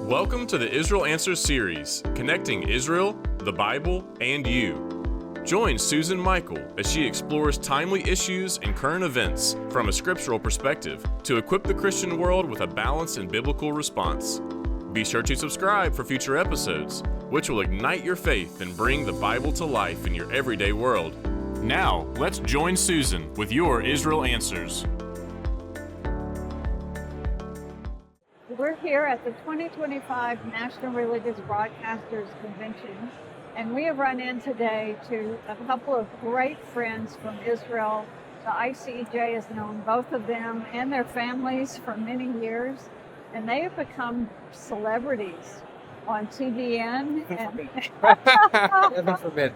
Welcome to the Israel Answers series, connecting Israel, the Bible, and you. Join Susan Michael as she explores timely issues and current events from a scriptural perspective to equip the Christian world with a balanced and biblical response. Be sure to subscribe for future episodes, which will ignite your faith and bring the Bible to life in your everyday world. Now, let's join Susan with your Israel Answers. We're here at the 2025 National Religious Broadcasters Convention, and we have run in today to a couple of great friends from Israel. The ICEJ has known both of them and their families for many years, and they have become celebrities on TVN. Heaven forbid.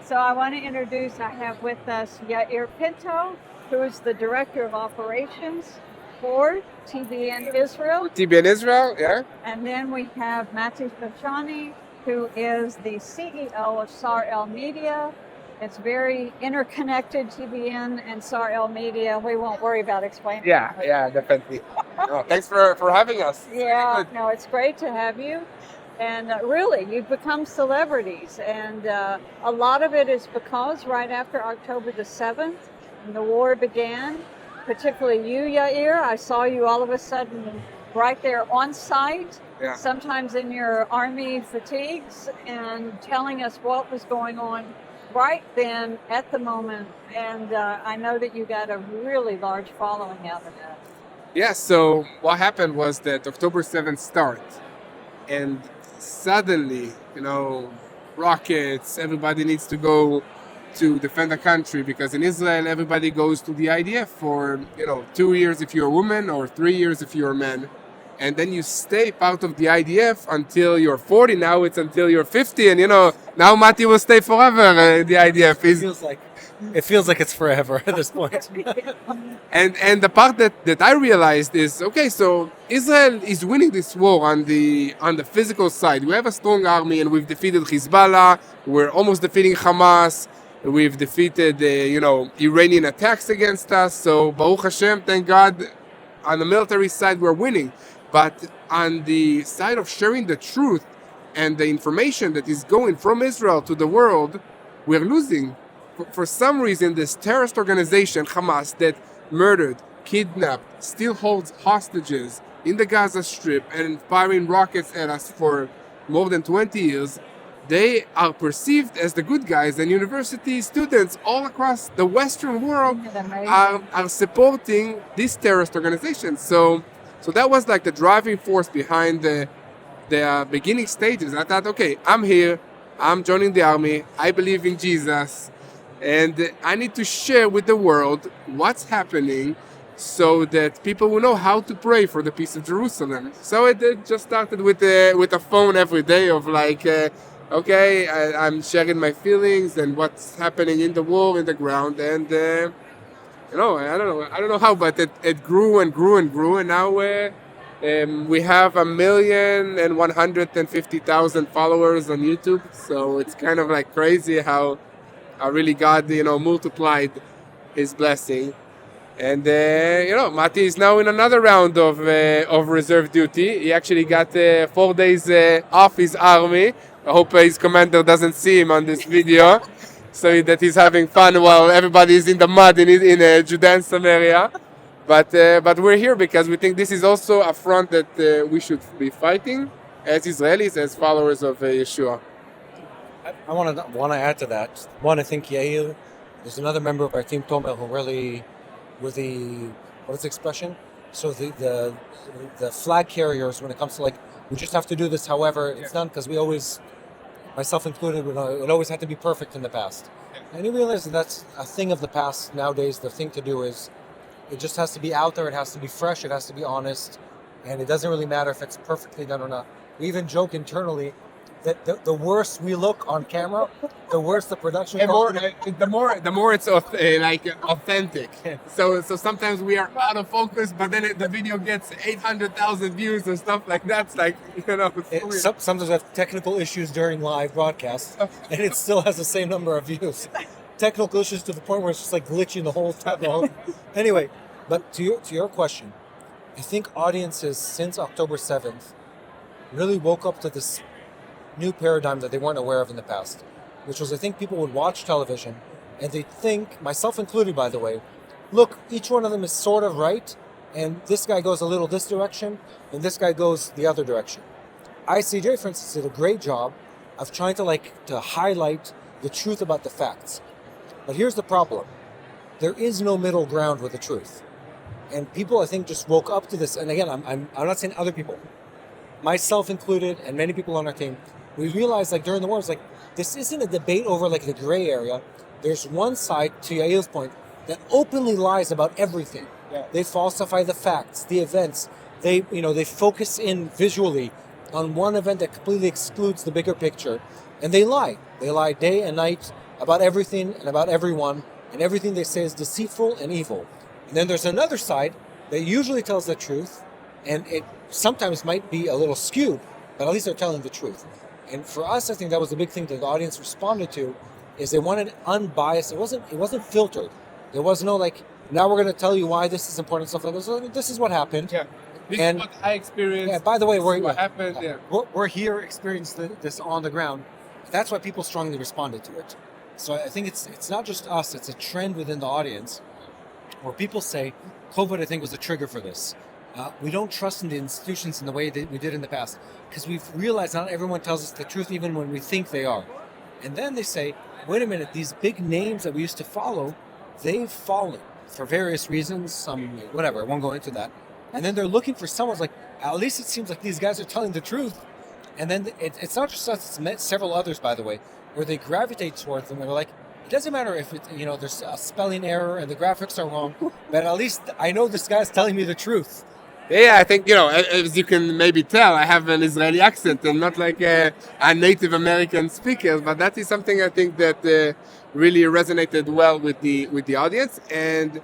So I want to introduce, I have with us Yair Pinto, who is the Director of Operations for TVN Israel. TVN Israel, yeah. And then we have Mati Shoshani, who is the CEO of Sar El Media. It's very interconnected, TVN and Sar El Media. We won't worry about explaining. Yeah, definitely. Oh, thanks for having us. Yeah, no, it's great to have you. And really, you've become celebrities. And a lot of it is because right after October the 7th, when the war began, particularly you, Yair, I saw you all of a sudden right there on site, sometimes in your army fatigues, and telling us what was going on right then at the moment. And I know that you got a really large following out of that. Yeah, so what happened was that October 7th started, and suddenly, rockets, everybody needs to go to defend the country, because in Israel everybody goes to the IDF for 2 years if you're a woman or 3 years if you're a man, and then you stay part of the IDF until you're 40. Now it's until you're 50, and now Mati will stay forever in the IDF. It feels like it's forever at this point. And the part that I realized is, okay, so Israel is winning this war on the physical side. We have a strong army, and we've defeated Hezbollah. We're almost defeating Hamas. We've defeated, Iranian attacks against us. So Baruch Hashem, thank God, on the military side we're winning. But on the side of sharing the truth and the information that is going from Israel to the world, we're losing. For some reason, this terrorist organization, Hamas, that murdered, kidnapped, still holds hostages in the Gaza Strip and firing rockets at us for more than 20 years, they are perceived as the good guys, and university students all across the Western world are supporting this terrorist organization. So that was like the driving force behind the beginning stages. I thought, okay, I'm here, I'm joining the army, I believe in Jesus, and I need to share with the world what's happening so that people will know how to pray for the peace of Jerusalem. So it just started with a phone every day of like, okay, I'm sharing my feelings and what's happening in the war, in the ground, and I don't know how, but it grew and grew and grew, and now we have 1,150,000 followers on YouTube. So it's kind of like crazy how really God, multiplied His blessing. And Mati is now in another round of reserve duty. He actually got 4 days off his army. I hope his commander doesn't see him on this video, so that he's having fun while everybody is in the mud in Judea and Samaria. But we're here because we think this is also a front that we should be fighting as Israelis, as followers of Yeshua. I want to add to that. One, I think Yair is another member of our team, Tomer, who really, with what is the expression? So the flag carriers, when it comes to we just have to do this, however it's done, because we always, myself included, it always had to be perfect in the past. And you realize that's a thing of the past. Nowadays, the thing to do is, it just has to be out there, it has to be fresh, it has to be honest, and it doesn't really matter if it's perfectly done or not. We even joke internally that the worse we look on camera, the worse the production. The more it's authentic. So sometimes we are out of focus, but then the video gets 800,000 views and stuff like that. It's sometimes we have technical issues during live broadcasts, and it still has the same number of views. Technical issues to the point where it's just glitching the whole time. Anyway, but to your question, I think audiences since October 7th really woke up to this new paradigm that they weren't aware of in the past, which was I think people would watch television and they'd think, myself included by the way, look, each one of them is sort of right, and this guy goes a little this direction, and this guy goes the other direction. ICEJ, for instance, did a great job of trying to highlight the truth about the facts. But here's the problem. There is no middle ground with the truth. And people, I think, just woke up to this. And again, I'm not saying other people, myself included, and many people on our team, we realized during the war, it's this isn't a debate over the gray area. There's one side, to Yair's point, that openly lies about everything. Yeah. They falsify the facts, the events. They focus in visually on one event that completely excludes the bigger picture. And they lie. They lie day and night about everything and about everyone. And everything they say is deceitful and evil. And then there's another side that usually tells the truth. And it sometimes might be a little skewed, but at least they're telling the truth. And for us, I think that was the big thing that the audience responded to, is they wanted unbiased. It wasn't filtered. There was no now we're going to tell you why this is important, stuff like this. So this is what happened. Yeah. This And- is what I experienced. Yeah, by the way, This is what happened. Yeah. we're here experiencing this on the ground. That's why people strongly responded to it. So I think it's not just us, it's a trend within the audience where people say, COVID, I think, was a trigger for this. We don't trust in the institutions in the way that we did in the past because we've realized not everyone tells us the truth even when we think they are. And then they say, wait a minute, these big names that we used to follow, they've fallen for various reasons, some whatever, I won't go into that. And then they're looking for someone's at least it seems like these guys are telling the truth. And then it's not just us, it's met several others, by the way, where they gravitate towards them and they're it doesn't matter if there's a spelling error and the graphics are wrong, but at least I know this guy's telling me the truth. Yeah, I think, as you can maybe tell, I have an Israeli accent and not a Native American speaker, but that is something I think that really resonated well with the audience. And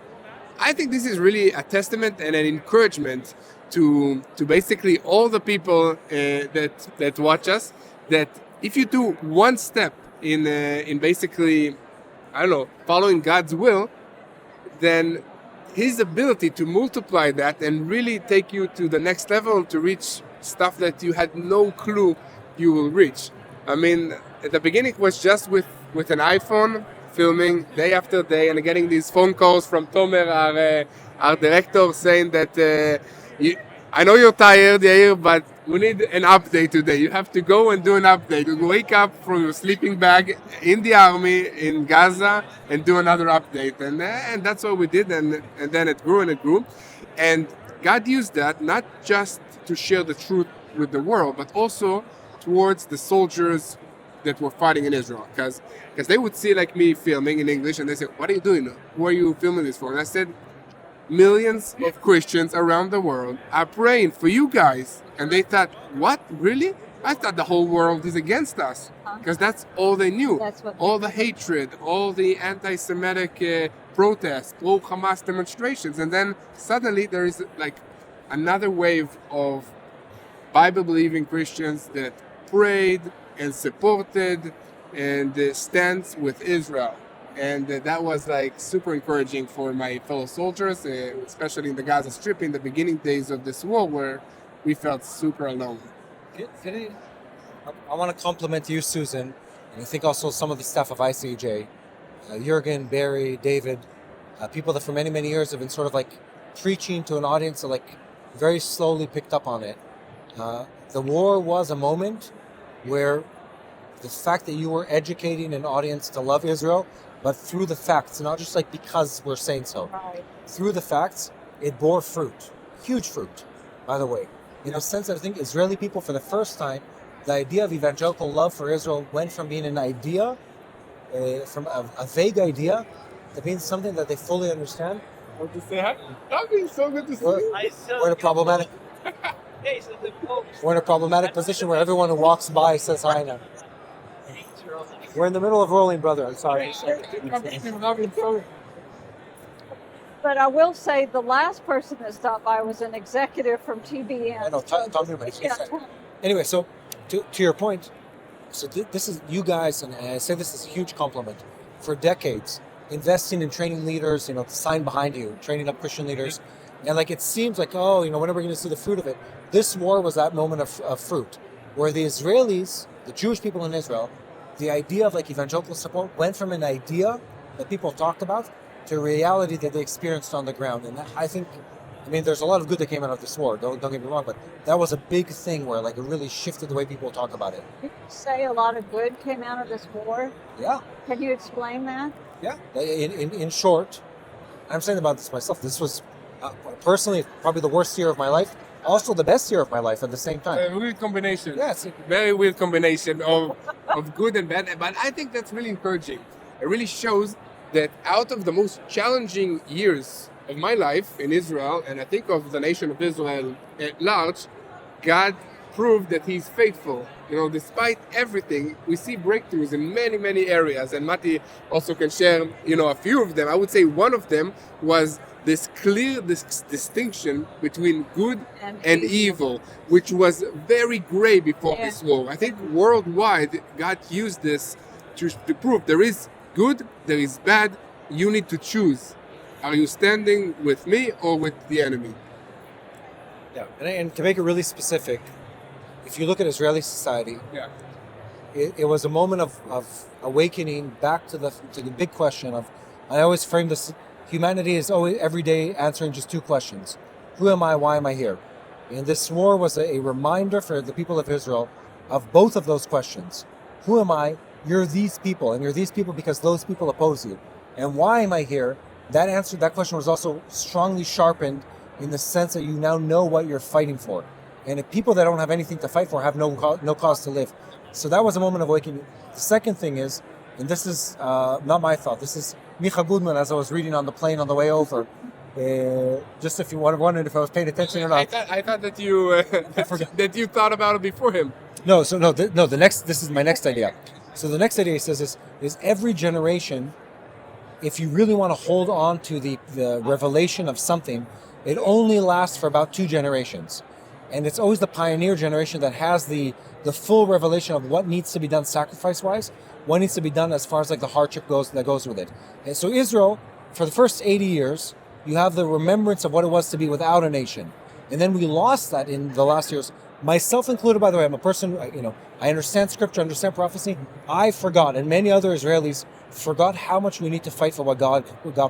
I think this is really a testament and an encouragement to basically all the people that watch us, that if you do one step in basically, following God's will, then His ability to multiply that and really take you to the next level to reach stuff that you had no clue you will reach. I mean, at the beginning it was just with an iPhone, filming day after day and getting these phone calls from Tomer, our director, saying that I know you're tired, Yair, but we need an update today. You have to go and do an update. You wake up from your sleeping bag in the army in Gaza and do another update. And that's what we did. And then it grew and it grew. And God used that not just to share the truth with the world, but also towards the soldiers that were fighting in Israel. Because they would see me filming in English and they say, what are you doing? Who are you filming this for? And I said, millions of Christians around the world are praying for you guys. And they thought, what? Really? I thought the whole world is against us. Because that's all they knew. All the hatred, all the anti-Semitic protests, pro-Hamas demonstrations. And then suddenly there is another wave of Bible-believing Christians that prayed and supported and stands with Israel. And that was super encouraging for my fellow soldiers, especially in the Gaza Strip in the beginning days of this war where we felt super alone. I want to compliment you, Susan, and I think also some of the staff of ICEJ, Jürgen, Barry, David, people that for many, many years have been sort of preaching to an audience that very slowly picked up on it. The war was a moment where the fact that you were educating an audience to love Israel, but through the facts, not just because we're saying so. Right. Through the facts, it bore fruit, huge fruit, by the way. In a sense that I think Israeli people, for the first time, the idea of evangelical love for Israel went from being an idea, from a vague idea, to being something that they fully understand. Want to say hi? That'd be so good to see you. We're in a problematic. We're in a problematic position where everyone who walks by says hi now. We're in the middle of rolling, brother. I'm sorry. But I will say the last person that stopped by was an executive from TBN. I know, Tom Newman. Anyway, so to your point, so this is you guys, and I say this is a huge compliment. For decades, investing in training leaders, the sign behind you, training up Christian leaders, and it seems when are we going to see the fruit of it? this war was that moment of fruit, where the Israelis, the Jewish people in Israel, the idea of like evangelical support went from an idea that people talked about to a reality that they experienced on the ground. And I think, I mean, there's a lot of good that came out of this war, don't get me wrong, but that was a big thing where like it really shifted the way people talk about it. You say a lot of good came out of this war. Yeah. Can you explain that? Yeah. In short, I'm saying about this myself, this was personally probably the worst year of my life, also the best year of my life at the same time. A weird combination. Yes. Very weird combination of good and bad. But I think that's really encouraging. It really shows that out of the most challenging years of my life in Israel, and I think of the nation of Israel at large, God proved that He's faithful. You know, despite everything, we see breakthroughs in many, many areas. And Mati also can share, you know, a few of them. I would say one of them was this clear distinction between good and evil, which was very gray before this war. I think worldwide, God used this to prove there is good, there is bad. You need to choose. Are you standing with me or with the enemy? Yeah, and to make it really specific, if you look at Israeli society, it was a moment of awakening back to the big question of, I always frame this, humanity is always every day answering just two questions. Who am I? Why am I here? And this war was a reminder for the people of Israel of both of those questions. Who am I? You're these people, and you're these people because those people oppose you. And why am I here? That question was also strongly sharpened in the sense that you now know what you're fighting for. And if people that don't have anything to fight for have no cause to live. So that was a moment of awakening. The second thing is, and this is not my thought, this is Micha Goodman, as I was reading on the plane on the way over. Just if you wondered if I was paying attention or not. I thought that you that you thought about it before him. This is my next idea. So the next idea he says is every generation, if you really want to hold on to the revelation of something, it only lasts for about 2 generations. And it's always the pioneer generation that has the full revelation of what needs to be done sacrifice-wise, what needs to be done as far as like the hardship goes with it. And so Israel, for the first 80 years, you have the remembrance of what it was to be without a nation. And then we lost that in the last years, myself included, by the way. I'm a person, I understand scripture, understand prophecy. I forgot, and many other Israelis forgot how much we need to fight for what God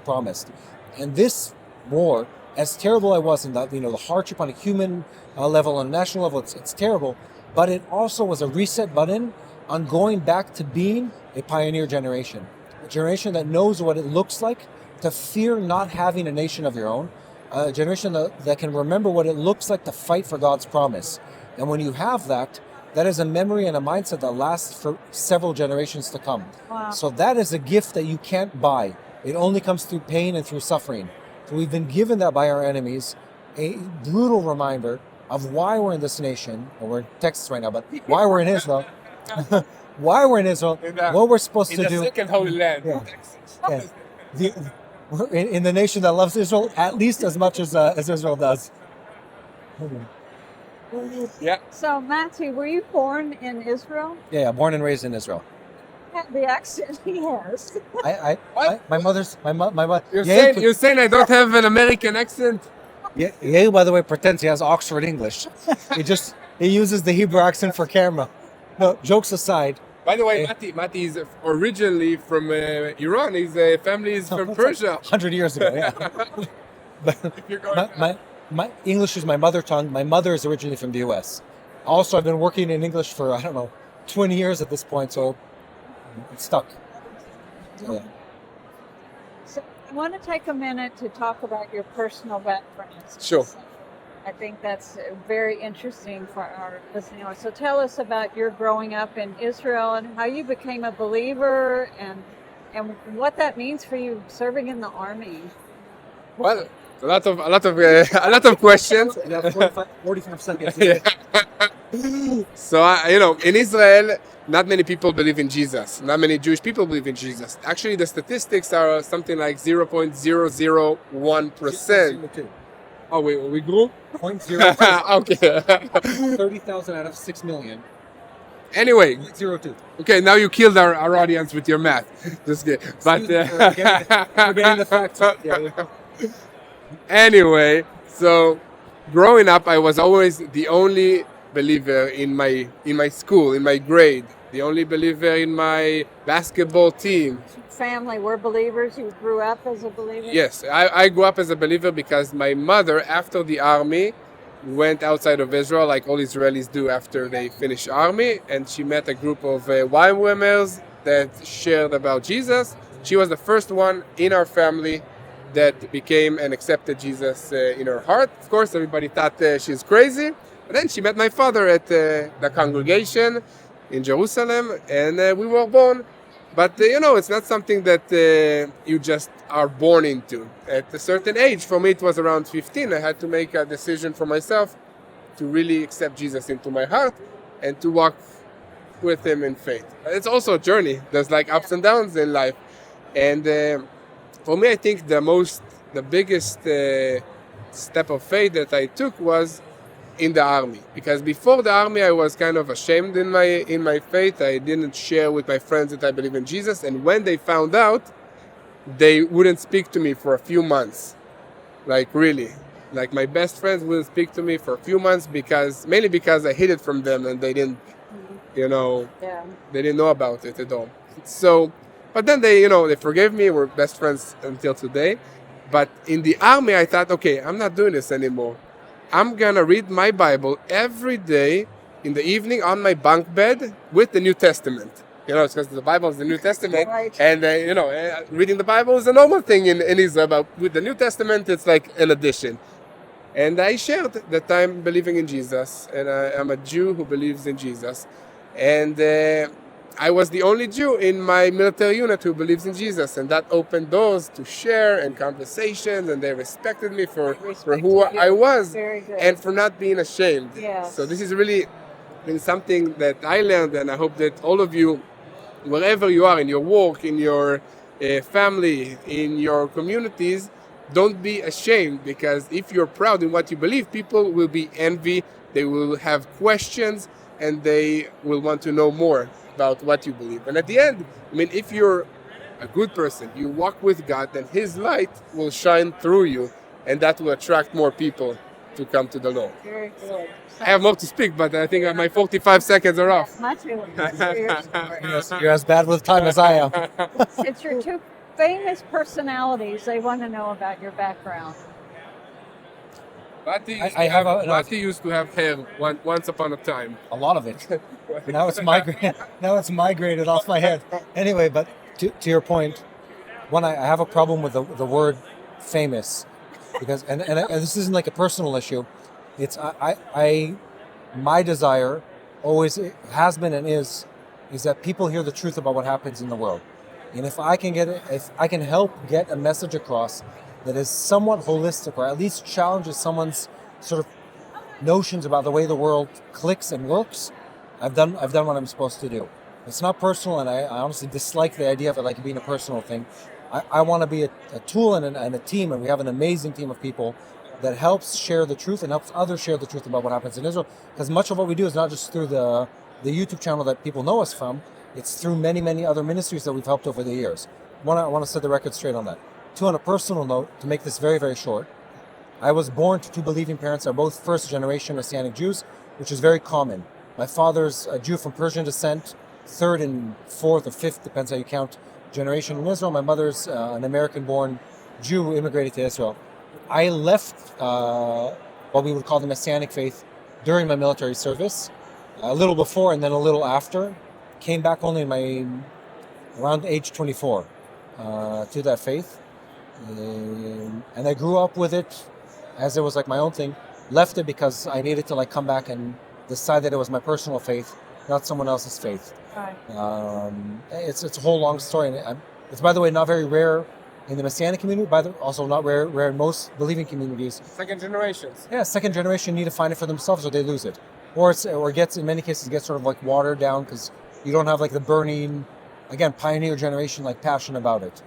promised. And this war, as terrible as it was in that, the hardship on a human level, on a national level, it's terrible. But it also was a reset button on going back to being a pioneer generation. A generation that knows what it looks like to fear not having a nation of your own. A generation that can remember what it looks like to fight for God's promise. And when you have that, that is a memory and a mindset that lasts for several generations to come. Wow. So that is a gift that you can't buy. It only comes through pain and through suffering. So we've been given that by our enemies, a brutal reminder of why we're in this nation, or we're in Texas right now, but why we're in Israel, what we're supposed to do. In the second Holy Land, Texas. We're in the nation that loves Israel at least as much as Israel does. Yeah. So, Mati, were you born in Israel? Yeah, born and raised in Israel. The accent he has. My mother's my mother. You're saying I don't have an American accent? Yeah, Yair, by the way, pretends he has Oxford English. He uses the Hebrew accent for camera. No, jokes aside. By the way, Mati is originally from Iran. His family is from Persia. 100 years ago, yeah. But my English is my mother tongue. My mother is originally from the U.S. Also, I've been working in English for, 20 years at this point, so it's stuck. Yeah. So I want to take a minute to talk about your personal background. Sure. I think that's very interesting for our listening audience. So tell us about your growing up in Israel and how you became a believer and what that means for you serving in the army. Well, a lot of questions. 45 seconds. Yeah. So in Israel, not many people believe in Jesus. Not many Jewish people believe in Jesus. Actually, the statistics are something like 0.001%. Oh, we grew? 0.02. Okay. 30,000 out of 6 million. Anyway. 0.02. Okay, now you killed our audience with your math. Just kidding. But We're getting the facts. Yeah. Anyway, so growing up, I was always the only believer in my school, in my grade, the only believer in my basketball team. Family were believers. You grew up as a believer. Yes, I grew up as a believer because my mother, after the army, went outside of Israel like all Israelis do after they finish army, and she met a group of YWAMers that shared about Jesus. She was the first one in our family that became and accepted Jesus in her heart. Of course, everybody thought she's crazy. But then she met my father at the congregation in Jerusalem, and we were born. But, it's not something that you just are born into. At a certain age, for me it was around 15, I had to make a decision for myself to really accept Jesus into my heart and to walk with him in faith. It's also a journey. There's like ups and downs in life. And for me, I think the biggest step of faith that I took was in the army, because before the army I was kind of ashamed in my faith. I didn't share with my friends that I believe in Jesus, and when they found out, they wouldn't speak to me for a few months. Like really, like my best friends wouldn't speak to me for a few months mainly because I hid it from them and they didn't, they didn't know about it at all. So, but then they forgave me. We're best friends until today. But in the army, I thought, okay, I'm not doing this anymore. I'm gonna read my Bible every day in the evening on my bunk bed with the New Testament. It's because the Bible is the New Testament, Right. and reading the Bible is a normal thing in Israel. But with the New Testament, it's like an addition. And I shared that I'm believing in Jesus, and I'm a Jew who believes in Jesus, and I was the only Jew in my military unit who believes in Jesus, and that opened doors to share and conversations, and they respected me for who I was. Very good. And for not being ashamed. Yes. So this is really been something that I learned, and I hope that all of you, wherever you are, in your work, in your family, in your communities, don't be ashamed, because if you're proud in what you believe, people will be envy, they will have questions, and they will want to know more about what you believe. And at the end, if you're a good person, you walk with God, then His light will shine through you, and that will attract more people to come to the Lord. Very good. I have more to speak, but I think my 45 seconds are off. Much You're as bad with time as I am. Since you're two famous personalities, they want to know about your background. Mati used to have hair once upon a time. A lot of it. Now it's migrated off my head. Anyway, but to your point, I have a problem with the word famous, because and this isn't like a personal issue. It's my desire always has been and is that people hear the truth about what happens in the world, and if I can help get a message across that is somewhat holistic, or at least challenges someone's sort of notions about the way the world clicks and works, I've done what I'm supposed to do. It's not personal, and I honestly dislike the idea of it like being a personal thing. I want to be a tool and a team, and we have an amazing team of people that helps share the truth and helps others share the truth about what happens in Israel. Because much of what we do is not just through the YouTube channel that people know us from, it's through many, many other ministries that we've helped over the years. I want to set the record straight on that. On a personal note, to make this very, very short, I was born to two believing parents. Are both first-generation Messianic Jews, which is very common. My father's a Jew from Persian descent, third and fourth or fifth, depends how you count, generation in Israel. My mother's an American-born Jew who immigrated to Israel. I left what we would call the Messianic faith during my military service, a little before and then a little after. Came back only in around age 24 to that faith. And I grew up with it as it was like my own thing. Left it because I needed to come back and decide that it was my personal faith, not someone else's faith. Right. It's a whole long story, and it's, by the way, not very rare in the Messianic community. Also not rare in most believing communities. Second generations. Yeah, second generation need to find it for themselves, or they lose it, or gets in many cases gets sort of watered down because you don't have the burning, again, pioneer generation passion about it.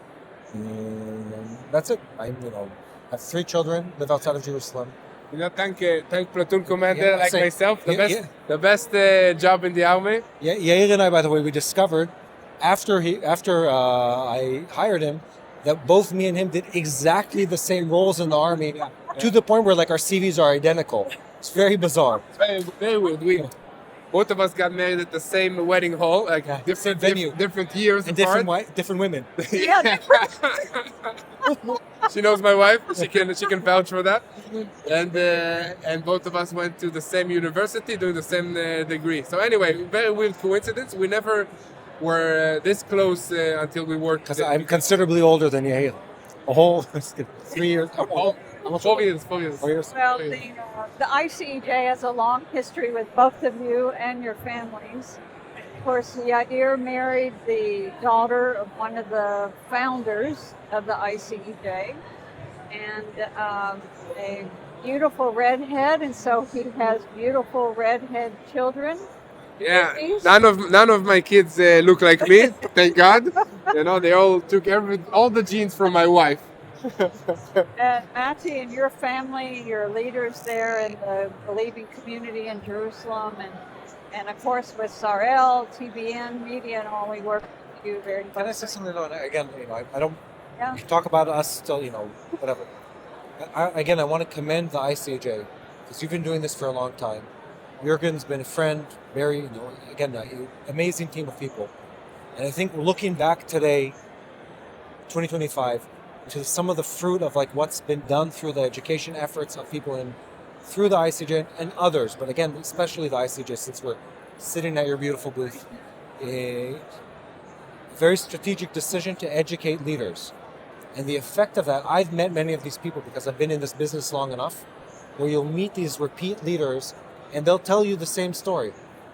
That's it. I have 3 children, live outside of Jerusalem. Thank platoon commander myself. The best job in the army. Yeah, Yair and I, by the way, we discovered after I hired him that both me and him did exactly the same roles in the army to the point where like our CVs are identical. It's very bizarre. Very, very weird. Both of us got married at the same wedding hall, like Yeah, different same venue. different years And apart. different women. Yeah, She knows my wife. She can vouch for that. And both of us went to the same university, doing the same degree. So anyway, very weird coincidence. We never were this close until we worked. Because I'm considerably older than Yair. A whole 3 years. Oh, 4 years. 4 years. 4 years. well, the ICEJ has a long history with both of you and your families. Of course, Yair married the daughter of one of the founders of the ICEJ, and a beautiful redhead, and so he has beautiful redhead children. Yeah, Babies. none of my kids look like me. Thank God. You know, they all took all the genes from my wife. And Mati and your family, your leaders there in the believing community in Jerusalem, and of course with Sar El, TBN Media, and all, we work with you very Can I say closely. something though? Again, I don't Yeah. talk about us still, whatever. I want to commend the ICJ because you've been doing this for a long time. Jürgen's been a friend, very, amazing team of people. And I think looking back today, 2025, to some of the fruit of like what's been done through the education efforts of people through the ICJ and others, but again, especially the ICJ, since we're sitting at your beautiful booth, a very strategic decision to educate leaders. And the effect of that, I've met many of these people because I've been in this business long enough, where you'll meet these repeat leaders and they'll tell you the same story.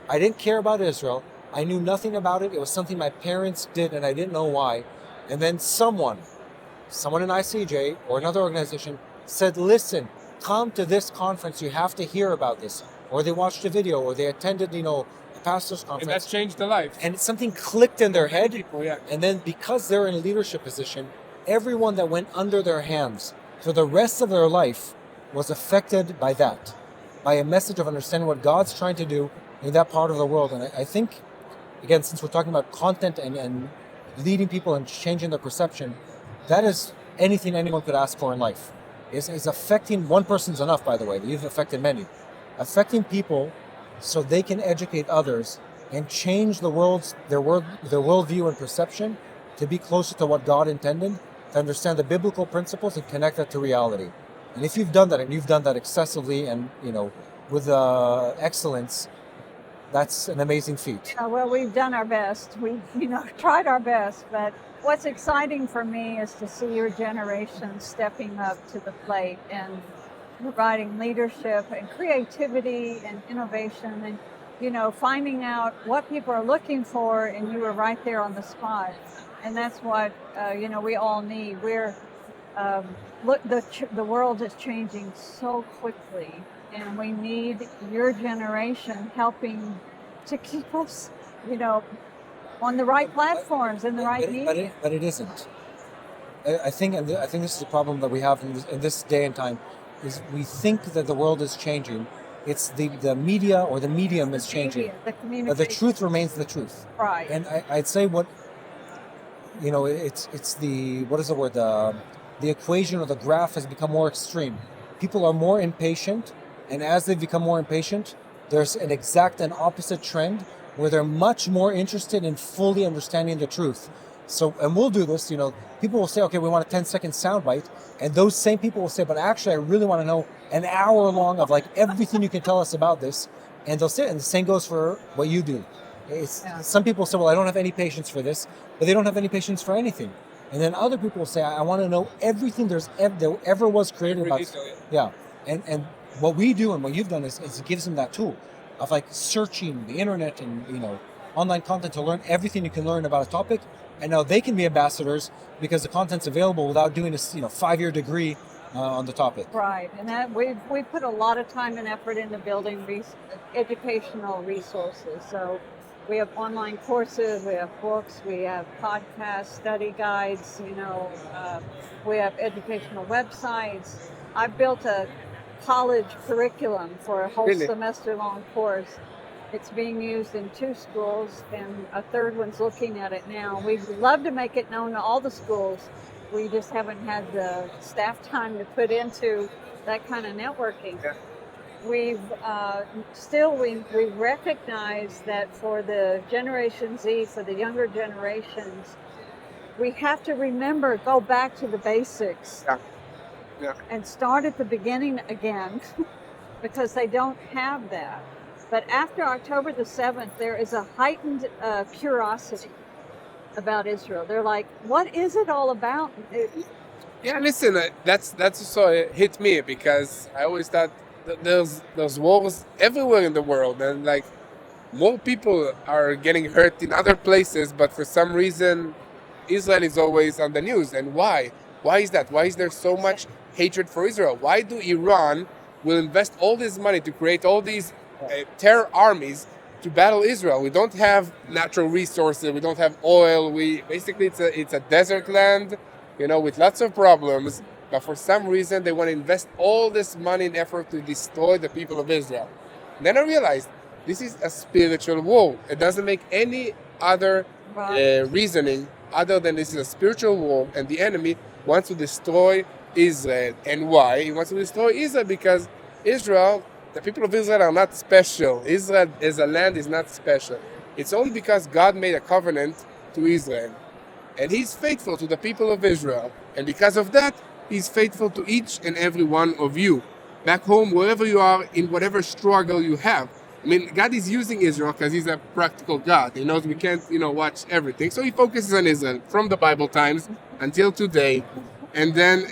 I didn't care about Israel. I knew nothing about it. It was something my parents did and I didn't know why. And then someone in ICJ or another organization said, listen, come to this conference. You have to hear about this. Or they watched a video or they attended, a pastor's And conference. that's changed the life. And something clicked in their head. People, yeah. And then because they're in a leadership position, everyone that went under their hands for the rest of their life was affected by that, by a message of understanding what God's trying to do in that part of the world. And I think, again, since we're talking about content and leading people and changing their perception, that is anything anyone could ask for in life. Is affecting one person's enough, by the way. You've affected many. Affecting people so they can educate others and change their worldview and perception to be closer to what God intended, to understand the biblical principles and connect that to reality. And if you've done that, and you've done that excessively and, with excellence, that's an amazing feat. Well, we've done our best. We've, tried our best. But what's exciting for me is to see your generation stepping up to the plate and providing leadership and creativity and innovation and, finding out what people are looking for, and you were right there on the spot. And that's what, we all need. The world is changing so quickly, and we need your generation helping to keep us, on the right platforms and the right media. But it isn't. I think this is the problem that we have in this day and time, is we think that the world is changing. It's the media or the medium is changing. The communication. But the truth remains the truth. Right. And I'd say it's the equation or the graph has become more extreme. People are more impatient, and as they become more impatient, there's an exact and opposite trend where they're much more interested in fully understanding the truth. So, and we'll do this, people will say, okay, we want a 10-second soundbite, and those same people will say, but actually I really want to know an hour long of like everything you can tell us about this, and they'll say, and the same goes for what you do. Some people say, well, I don't have any patience for this, but they don't have any patience for anything. And then other people will say, I want to know everything there ever was created about. Yeah. And what we do and what you've done is it gives them that tool of like searching the internet and, online content to learn everything you can learn about a topic. And now they can be ambassadors because the content's available without doing a 5-year degree on the topic. Right, and that we put a lot of time and effort into building educational resources. So we have online courses, we have books, we have podcasts, study guides. We have educational websites. I built a college curriculum for a whole semester-long course. It's being used in 2 schools, and a third one's looking at it now. We'd love to make it known to all the schools. we just haven't had the staff time to put into that kind of networking. Yeah. We've we recognize that for the Generation Z, for the younger generations, we have to remember, go back to the basics. Yeah. And start at the beginning again because they don't have that. But after October the 7th, there is a heightened curiosity about Israel. They're like, what is it all about? Yeah, listen, that's also hit me because I always thought that there's wars everywhere in the world, and like more people are getting hurt in other places, but for some reason Israel is always on the news. And why? Why is that? Why is there so much hatred for Israel? Why do Iran will invest all this money to create all these terror armies to battle Israel? We don't have natural resources. We don't have oil. It's a desert land, with lots of problems. But for some reason, they want to invest all this money and effort to destroy the people of Israel. Then I realized this is a spiritual war. It doesn't make any other reasoning other than this is a spiritual war, and the enemy wants to destroy Israel. And why? He wants to destroy Israel because the people of Israel are not special. Israel as a land is not special. It's only because God made a covenant to Israel. And He's faithful to the people of Israel. And because of that, He's faithful to each and every one of you. Back home, wherever you are, in whatever struggle you have. I mean, God is using Israel because He's a practical God. He knows we can't, watch everything. So He focuses on Israel from the Bible times until today. And then,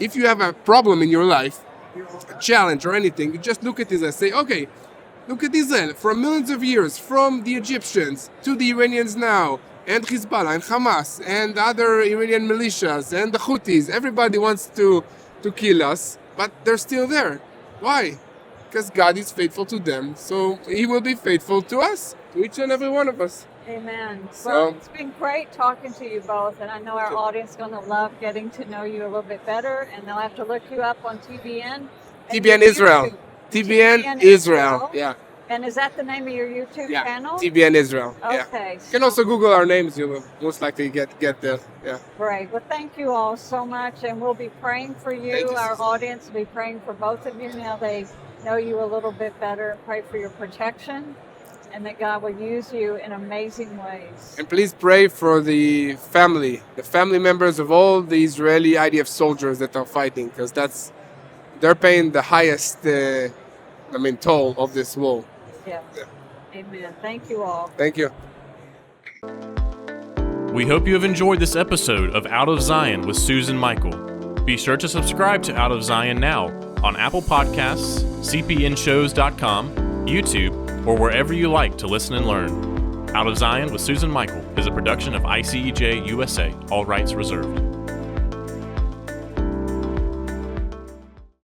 if you have a problem in your life, a challenge or anything, you just look at Israel and say, okay, look at Israel for millions of years, from the Egyptians to the Iranians now, and Hezbollah and Hamas and other Iranian militias and the Houthis. Everybody wants to kill us, but they're still there. Why? Because God is faithful to them, so He will be faithful to us, to each and every one of us. Amen. So, Well, it's been great talking to you both, and I know our audience is going to love getting to know you a little bit better, and they'll have to look you up on TBN. TBN Israel. TBN Israel. Yeah. And is that the name of your YouTube channel? TBN Israel. Yeah. Okay. You can also Google our names. You will most likely get there. Yeah. Great. Well, thank you all so much, and we'll be praying for you. Thank you, Our sister. audience will be praying for both of you now they know you a little bit better. Pray for your protection, and that God will use you in amazing ways. And please pray for the family members of all the Israeli IDF soldiers that are fighting, because they're paying the highest, toll of this war. Yes. Amen. Thank you all. Thank you. We hope you have enjoyed this episode of Out of Zion with Susan Michael. Be sure to subscribe to Out of Zion now on Apple Podcasts, cpnshows.com, YouTube, or wherever you like to listen and learn. Out of Zion with Susan Michael is a production of ICEJ USA, all rights reserved.